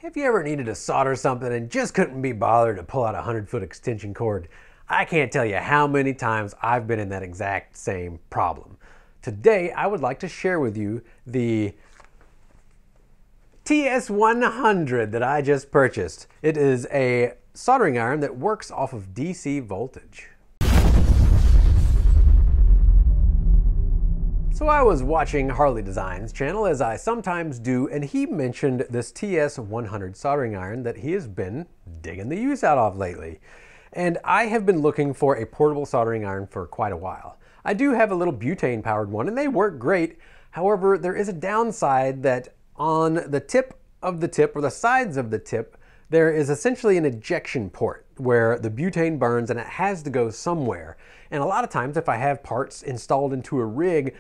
Have you ever needed to solder something and just couldn't be bothered to pull out a 100-foot extension cord? I can't tell you how many times I've been in that exact same problem. Today, I would like to share with you the TS-100 that I just purchased. It is a soldering iron that works off of DC voltage. So I was watching Harley Design's channel, as I sometimes do, and he mentioned this TS-100 soldering iron that he has been digging the use out of lately. And I have been looking for a portable soldering iron for quite a while. I do have a little butane powered one and they work great. However, there is a downside that on the tip of the tip, or the sides of the tip, there is essentially an ejection port where the butane burns and it has to go somewhere. And a lot of times if I have parts installed into a rig,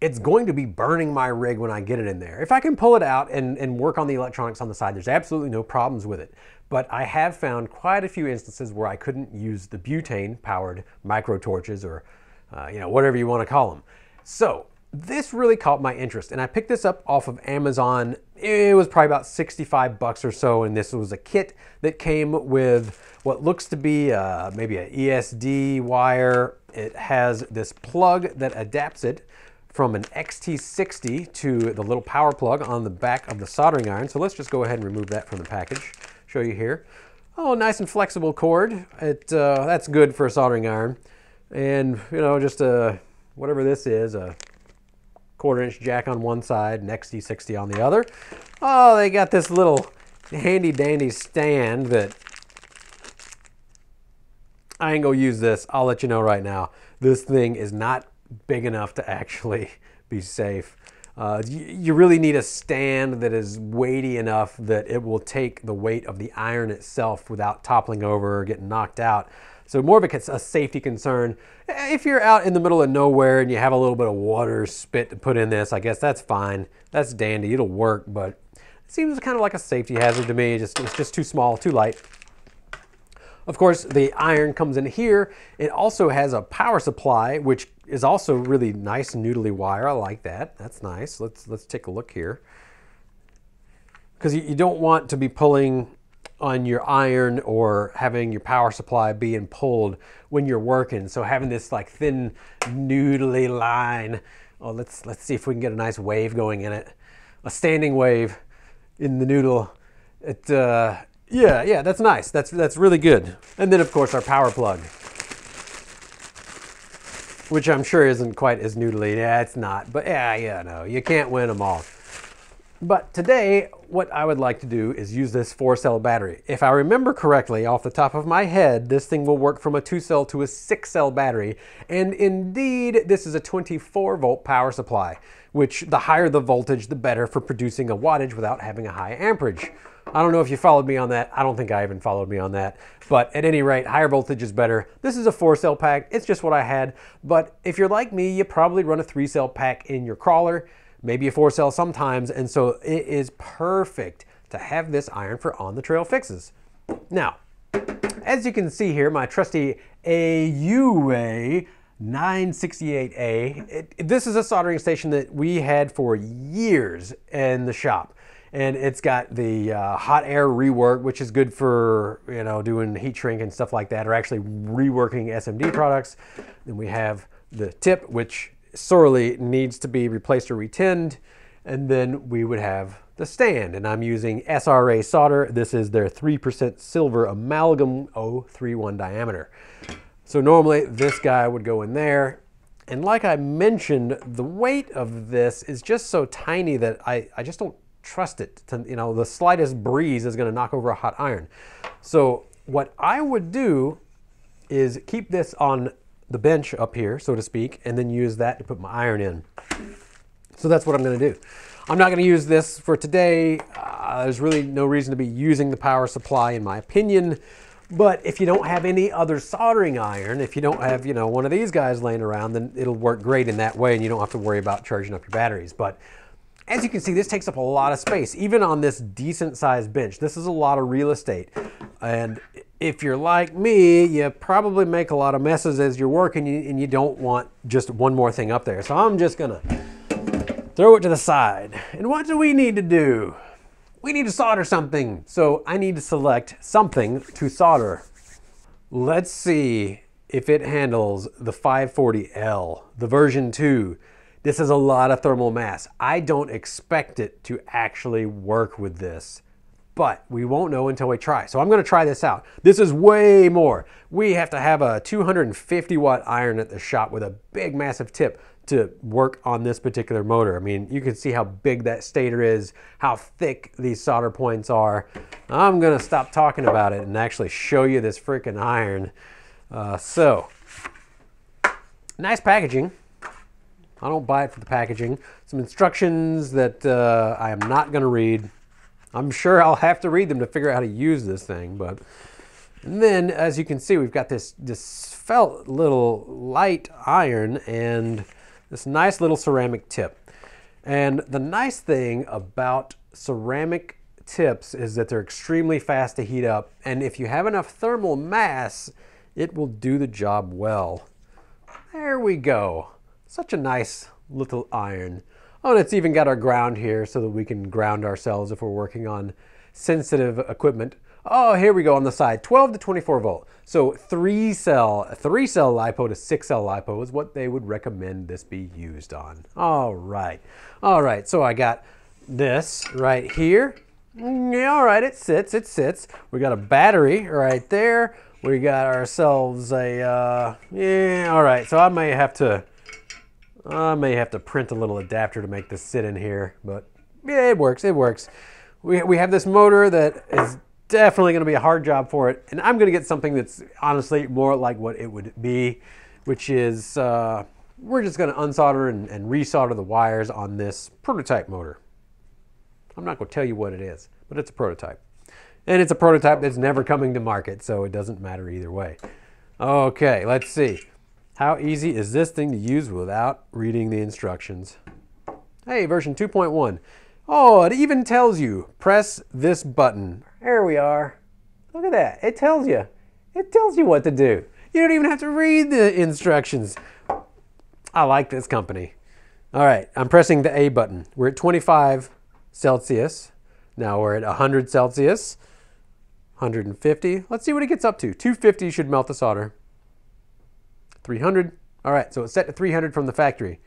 it's going to be burning my rig when I get it in there. If I can pull it out and work on the electronics on the side, there's absolutely no problems with it. But I have found quite a few instances where I couldn't use the butane-powered micro torches, or whatever you want to call them. So this really caught my interest, and I picked this up off of Amazon. It was probably about 65 bucks or so, and this was a kit that came with what looks to be maybe an ESD wire. It has this plug that adapts it from an XT60 to the little power plug on the back of the soldering iron. So let's just go ahead and remove that from the package. Show you here. Oh, nice and flexible cord. That's good for a soldering iron. And just whatever this is, a 1/4-inch jack on one side, an XT60 on the other. Oh, they got this little handy dandy stand that I ain't gonna use this. I'll let you know right now. This thing is not big enough to actually be safe. You really need a stand that is weighty enough that it will take the weight of the iron itself without toppling over or getting knocked out. So more of a safety concern. If you're out in the middle of nowhere and you have a little bit of water spit to put in this, I guess that's fine. That's dandy, it'll work, but it seems kind of like a safety hazard to me. It's just too small, too light. Of course, the iron comes in here. It also has a power supply, which is also really nice noodly wire. I like that. That's nice. Let's take a look here. Because you don't want to be pulling on your iron or having your power supply being pulled when you're working. So having this like thin noodly line. Oh, let's see if we can get a nice wave going in it. A standing wave in the noodle. Yeah, that's nice. That's really good. And then of course our power plug, which I'm sure isn't quite as noodly. Yeah, it's not. But no, you can't win them all. But today, what I would like to do is use this 4-cell battery. If I remember correctly, off the top of my head, this thing will work from a 2-cell to a 6-cell battery. And indeed, this is a 24-volt power supply, which the higher the voltage, the better for producing a wattage without having a high amperage. I don't know if you followed me on that. I don't think I even followed me on that. But at any rate, higher voltage is better. This is a 4-cell pack. It's just what I had. But if you're like me, you probably run a 3-cell pack in your crawler, maybe a 4-cell sometimes. And so it is perfect to have this iron for on-the-trail fixes. Now, as you can see here, my trusty AUA 968A. This is a soldering station that we had for years in the shop. And it's got the hot air rework, which is good for doing heat shrink and stuff like that, or actually reworking SMD products. Then we have the tip, which sorely needs to be replaced or retinned. And then we would have the stand, and I'm using SRA solder. This is their 3% silver amalgam 031 diameter. So normally this guy would go in there. And like I mentioned, the weight of this is just so tiny that I just don't trust it to, the slightest breeze is going to knock over a hot iron. So what I would do is keep this on the bench up here, so to speak, and then use that to put my iron in. So that's what I'm going to do. I'm not going to use this for today. There's really no reason to be using the power supply in my opinion. But if you don't have any other soldering iron, if you don't have, one of these guys laying around, then it'll work great in that way and you don't have to worry about charging up your batteries. But as you can see, this takes up a lot of space, even on this decent sized bench. This is a lot of real estate. And if you're like me, you probably make a lot of messes as you're working and you don't want just one more thing up there. So I'm just gonna throw it to the side. And what do we need to do? we need to solder something. So I need to select something to solder. Let's see if it handles the 540L, the version 2. This is a lot of thermal mass. I don't expect it to actually work with this, but we won't know until we try. So I'm gonna try this out. This is way more. We have to have a 250 watt iron at the shop with a big massive tip to work on this particular motor. I mean, you can see how big that stator is, how thick these solder points are. I'm gonna stop talking about it and actually show you this freaking iron. So, nice packaging. I don't buy it for the packaging. Some instructions that I am not gonna read. I'm sure I'll have to read them to figure out how to use this thing, but. And then, as you can see, we've got this felt little light iron and this nice little ceramic tip. And the nice thing about ceramic tips is that they're extremely fast to heat up. And if you have enough thermal mass, it will do the job well. There we go. Such a nice little iron. Oh, and it's even got our ground here so that we can ground ourselves if we're working on sensitive equipment. Oh, here we go on the side, 12 to 24 volt. So three cell LiPo to 6 cell LiPo is what they would recommend this be used on. All right, so I got this right here. Yeah, all right, it sits. We got a battery right there. We got ourselves a, yeah, all right, so I may have to print a little adapter to make this sit in here, but yeah, it works. We have this motor that is definitely going to be a hard job for it, and I'm going to get something that's honestly more like what it would be, which is we're just going to unsolder and resolder the wires on this prototype motor. I'm not going to tell you what it is, but it's a prototype. And it's a prototype that's never coming to market, so it doesn't matter either way. Okay, let's see. How easy is this thing to use without reading the instructions? Hey, version 2.1. Oh, it even tells you, press this button. There we are. Look at that. It tells you. It tells you what to do. You don't even have to read the instructions. I like this company. All right, I'm pressing the A button. We're at 25 Celsius. Now we're at 100 Celsius, 150. Let's see what it gets up to. 250 should melt the solder. 300. All right, so it's set to 300 from the factory.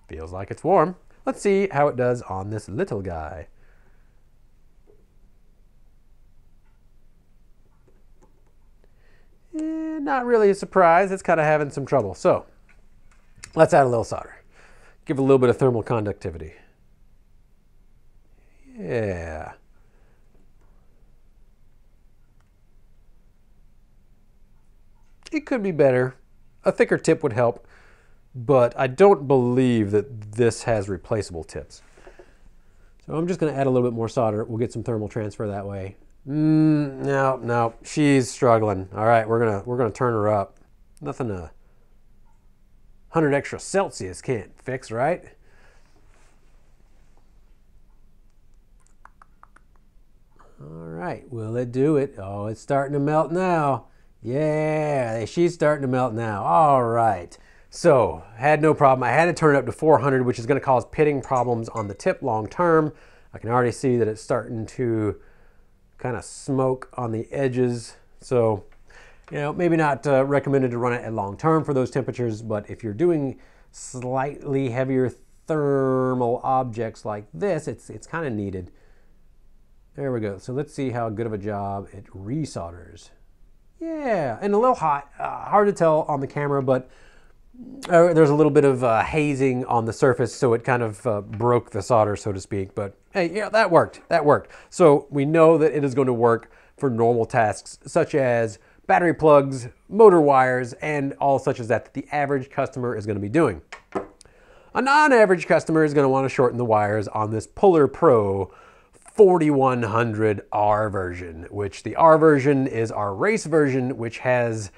Feels like it's warm. Let's see how it does on this little guy. Not really a surprise. It's kind of having some trouble. So let's add a little solder. Give a little bit of thermal conductivity. Yeah. It could be better. A thicker tip would help, but I don't believe that this has replaceable tips. So I'm just going to add a little bit more solder. We'll get some thermal transfer that way. No, she's struggling. All right, we're gonna turn her up. Nothing 100 extra Celsius can't fix, right? All right, will it do it? Oh, it's starting to melt now. Yeah, she's starting to melt now. All right. So, had no problem. I had to turn it up to 400, which is going to cause pitting problems on the tip long term. I can already see that it's starting to kind of smoke on the edges. So, you know, maybe not recommended to run it at long term for those temperatures, but if you're doing slightly heavier thermal objects like this, it's kind of needed. There we go. So let's see how good of a job it resolders. Yeah, and a little hot. Hard to tell on the camera, but there's a little bit of hazing on the surface, so it kind of broke the solder, so to speak. But hey, yeah, that worked. That worked. So we know that it is going to work for normal tasks, such as battery plugs, motor wires, and all such as that the average customer is going to be doing. A non-average customer is going to want to shorten the wires on this Puller Pro 4100R version, which the R version is our race version, which has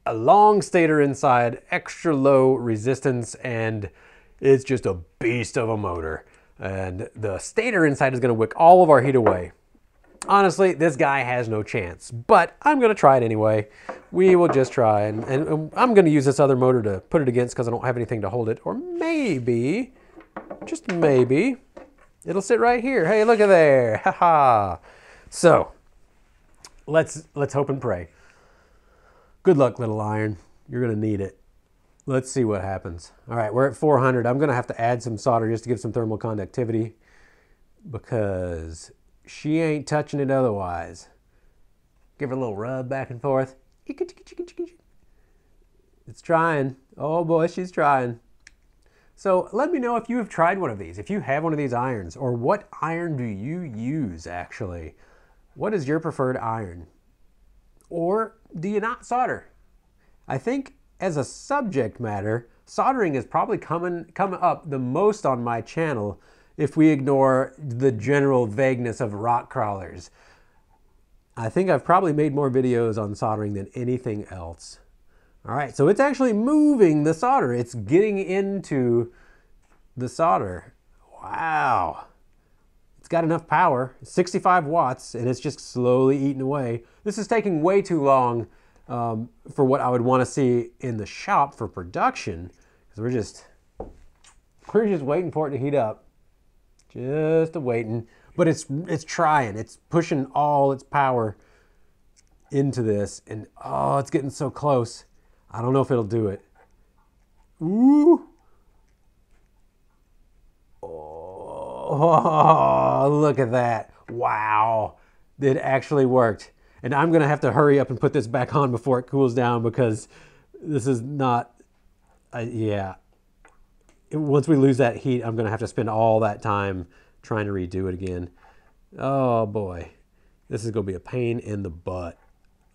a long stator inside, extra low resistance, and it's just a beast of a motor. And the stator inside is going to wick all of our heat away. Honestly, this guy has no chance, but I'm going to try it anyway. We will just try, and I'm going to use this other motor to put it against because I don't have anything to hold it. Or maybe, just maybe, It'll sit right here. Hey, look at there. Ha ha. So let's hope and pray. Good luck, little iron. You're gonna need it. Let's see what happens. All right, we're at 400. I'm gonna have to add some solder just to give some thermal conductivity because she ain't touching it otherwise. Give her a little rub back and forth. It's trying. Oh boy, she's trying. So let me know if you have tried one of these, if you have one of these irons, or what iron do you use actually? What is your preferred iron? Or do you not solder? I think as a subject matter, soldering is probably come up the most on my channel if we ignore the general vagueness of rock crawlers. I think I've probably made more videos on soldering than anything else. All right, so it's actually moving the solder. It's getting into the solder. Wow. It's got enough power, 65 watts, and it's just slowly eating away. This is taking way too long for what I would want to see in the shop for production, because we're just waiting for it to heat up. Just waiting. But it's trying. It's pushing all its power into this, and oh, it's getting so close. I don't know if it'll do it. Ooh. Oh, look at that. Wow. It actually worked. And I'm going to have to hurry up and put this back on before it cools down because this is not, yeah. Once we lose that heat, I'm going to have to spend all that time trying to redo it again. Oh boy. This is going to be a pain in the butt.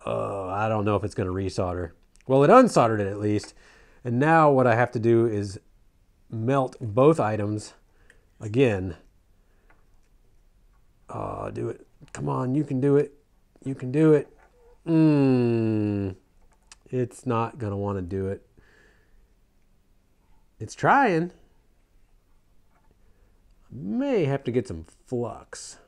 Oh, I don't know if it's going to resolder. Well, it unsoldered it at least. And now what I have to do is melt both items again. Oh, do it. Come on, you can do it. You can do it. It's not going to want to do it. It's trying. May have to get some flux.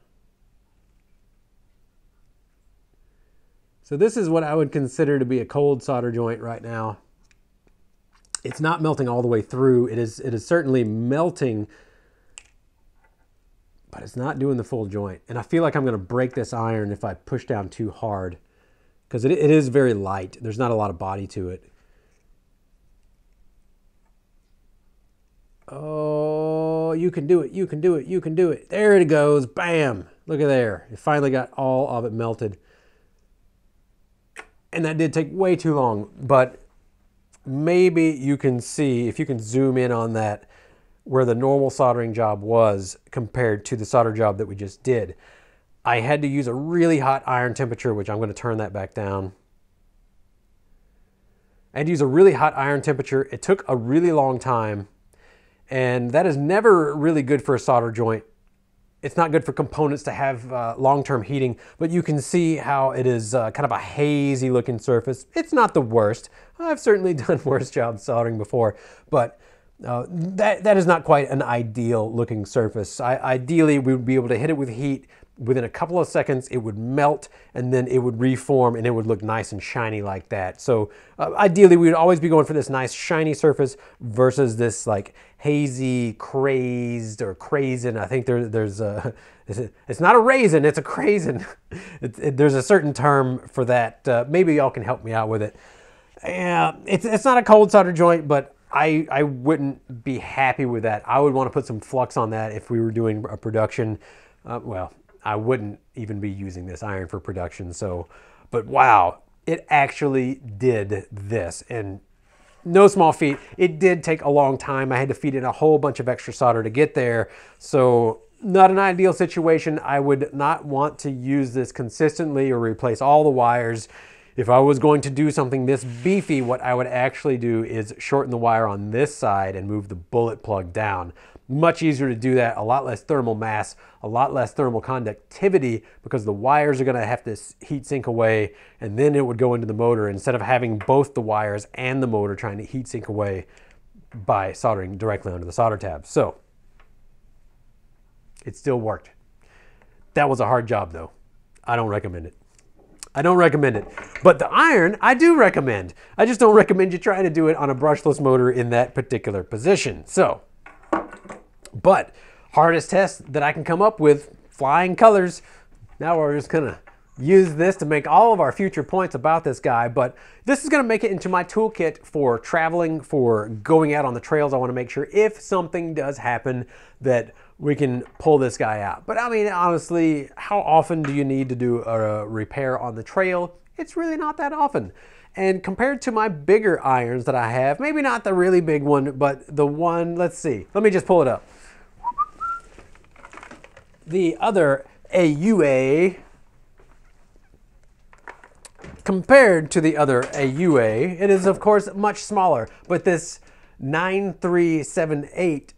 So this is what I would consider to be a cold solder joint right now. It's not melting all the way through. It is certainly melting, but it's not doing the full joint. And I feel like I'm going to break this iron if I push down too hard because it is very light. There's not a lot of body to it. Oh, you can do it. You can do it. You can do it. There it goes. Bam. Look at there. It finally got all of it melted. And that did take way too long, but maybe you can see, if you can zoom in on that, where the normal soldering job was compared to the solder job that we just did. I had to use a really hot iron temperature, which I'm going to turn that back down. I had to use a really hot iron temperature. It took a really long time, and that is never really good for a solder joint. It's not good for components to have long-term heating, but you can see how it is kind of a hazy looking surface. It's not the worst. I've certainly done worse jobs soldering before, but that is not quite an ideal looking surface. Ideally, we would be able to hit it with heat. Within a couple of seconds, it would melt and then it would reform and it would look nice and shiny like that. So ideally, we would always be going for this nice shiny surface versus this like hazy, crazed or crazen. I think there's a, it's not a raisin, it's a crazen. There's a certain term for that. Maybe y'all can help me out with it. It's not a cold solder joint, but I wouldn't be happy with that. I would want to put some flux on that if we were doing a production. Well, I wouldn't even be using this iron for production. So, but wow, it actually did this, and no small feat. It did take a long time. I had to feed in a whole bunch of extra solder to get there. So not an ideal situation. I would not want to use this consistently or replace all the wires. If I was going to do something this beefy, what I would actually do is shorten the wire on this side and move the bullet plug down. Much easier to do that, a lot less thermal mass, a lot less thermal conductivity because the wires are going to have to heat sink away and then it would go into the motor instead of having both the wires and the motor trying to heat sink away by soldering directly onto the solder tab. So it still worked. That was a hard job though. I don't recommend it. I don't recommend it. But the iron, I do recommend. I just don't recommend you trying to do it on a brushless motor in that particular position. So, but hardest test that I can come up with, flying colors. Now we're just gonna use this to make all of our future points about this guy, but this is gonna make it into my toolkit for traveling, for going out on the trails. I wanna make sure if something does happen that we can pull this guy out. But I mean, honestly, how often do you need to do a repair on the trail? It's really not that often. And compared to my bigger irons that I have, maybe not the really big one, but the one, let's see, let me just pull it up. The other AUA, compared to the other AUA, it is of course much smaller, but this 9378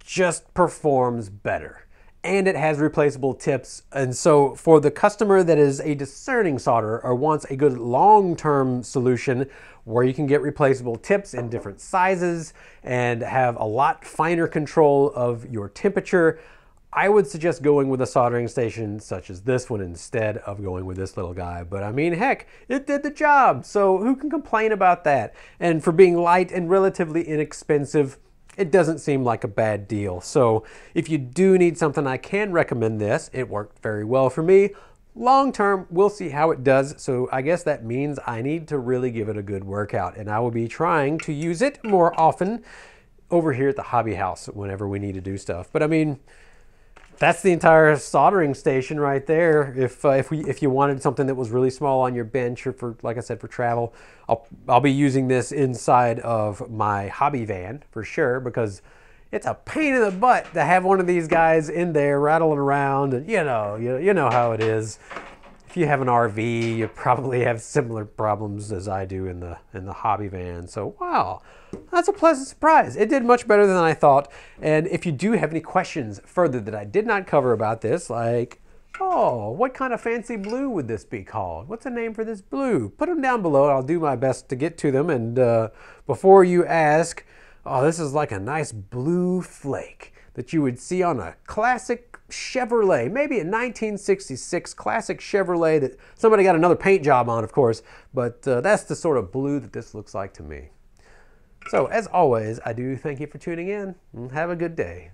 just performs better. And it has replaceable tips. And so for the customer that is a discerning solderer or wants a good long-term solution where you can get replaceable tips in different sizes and have a lot finer control of your temperature, I would suggest going with a soldering station such as this one instead of going with this little guy. But I mean, heck, it did the job. So who can complain about that? And for being light and relatively inexpensive, it doesn't seem like a bad deal. So if you do need something, I can recommend this. It worked very well for me. Long term, we'll see how it does. So I guess that means I need to really give it a good workout, and I will be trying to use it more often over here at the hobby house whenever we need to do stuff. But I mean, that's the entire soldering station right there. If you wanted something that was really small on your bench or for, like I said, for travel, I'll be using this inside of my hobby van for sure, because it's a pain in the butt to have one of these guys in there rattling around, and you know how it is. If you have an RV, you probably have similar problems as I do in the hobby van. So wow, that's a pleasant surprise. It did much better than I thought. And if you do have any questions further that I did not cover about this, like, oh, what kind of fancy blue would this be called? What's the name for this blue? Put them down below. I'll do my best to get to them. And before you ask, oh, this is like a nice blue flake that you would see on a classic Chevrolet, maybe a 1966 classic Chevrolet that somebody got another paint job on, of course, but that's the sort of blue that this looks like to me. So as always, I do thank you for tuning in, and have a good day.